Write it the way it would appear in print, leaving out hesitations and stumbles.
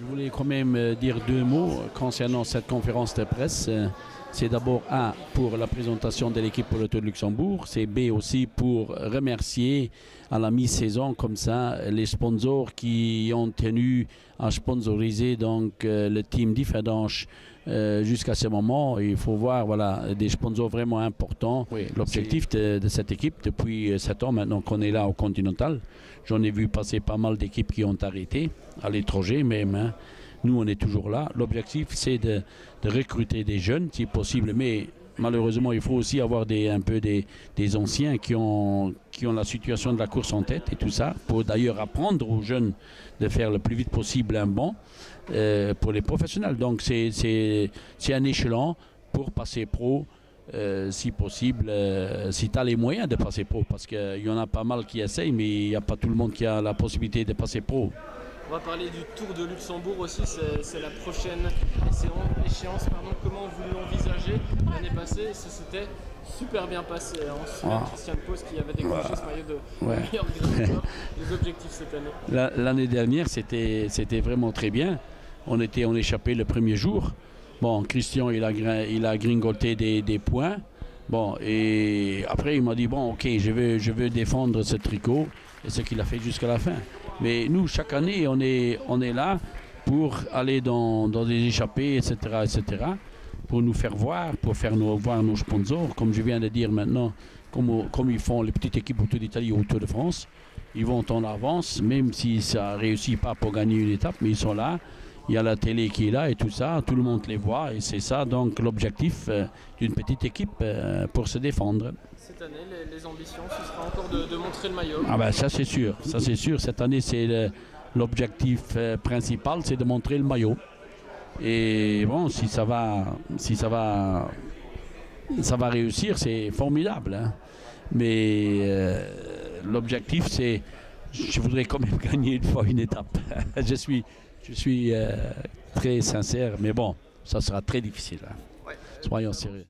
Je voulais quand même dire deux mots concernant cette conférence de presse. C'est d'abord A pour la présentation de l'équipe pour le Tour de Luxembourg, c'est B aussi pour remercier à la mi-saison comme ça les sponsors qui ont tenu à sponsoriser donc le team Differdange jusqu'à ce moment. Il faut voir voilà des sponsors vraiment importants. Oui, l'objectif de cette équipe depuis 7 ans maintenant qu'on est là au Continental, j'en ai vu passer pas mal d'équipes qui ont arrêté à l'étranger même. Hein. Nous, on est toujours là. L'objectif, c'est de recruter des jeunes, si possible. Mais malheureusement, il faut aussi avoir un peu des anciens qui ont la situation de la course en tête et tout ça, pour d'ailleurs apprendre aux jeunes de faire le plus vite possible un bond pour les professionnels. Donc, c'est un échelon pour passer pro, si possible, si tu as les moyens de passer pro. Parce qu'il y en a pas mal qui essayent, mais il n'y a pas tout le monde qui a la possibilité de passer pro. On va parler du Tour de Luxembourg aussi, c'est la prochaine échéance. Comment vous l'envisagez? L'année passée, ça s'était super bien passé. On se souvient de Christian Post qui avait décroché ce maillot de meilleur grimpeur. Les objectifs cette année? L'année dernière, c'était vraiment très bien. On était en échappé le premier jour. Bon, Christian, il a gringoté des points. Bon, et après, il m'a dit, bon, ok, je veux défendre ce tricot. Et ce qu'il a fait jusqu'à la fin. Mais nous, chaque année, on est là pour aller dans des échappées, etc., pour nous faire voir, pour faire voir nos sponsors. Comme je viens de dire maintenant, comme ils font les petites équipes au Tour d'Italie ou au Tour de France, ils vont en avance, même si ça ne réussit pas pour gagner une étape, mais ils sont là. Il y a la télé qui est là et tout ça, tout le monde les voit et c'est ça donc l'objectif d'une petite équipe pour se défendre. Cette année, les ambitions, ce sera encore de montrer le maillot? Ah ben ça c'est sûr, cette année c'est l'objectif principal, c'est de montrer le maillot. Et bon, si ça va réussir, c'est formidable. Hein. Mais l'objectif c'est, je voudrais quand même gagner une fois une étape. Je suis très sincère, mais bon, ça sera très difficile. Hein. Ouais. Soyons sérieux.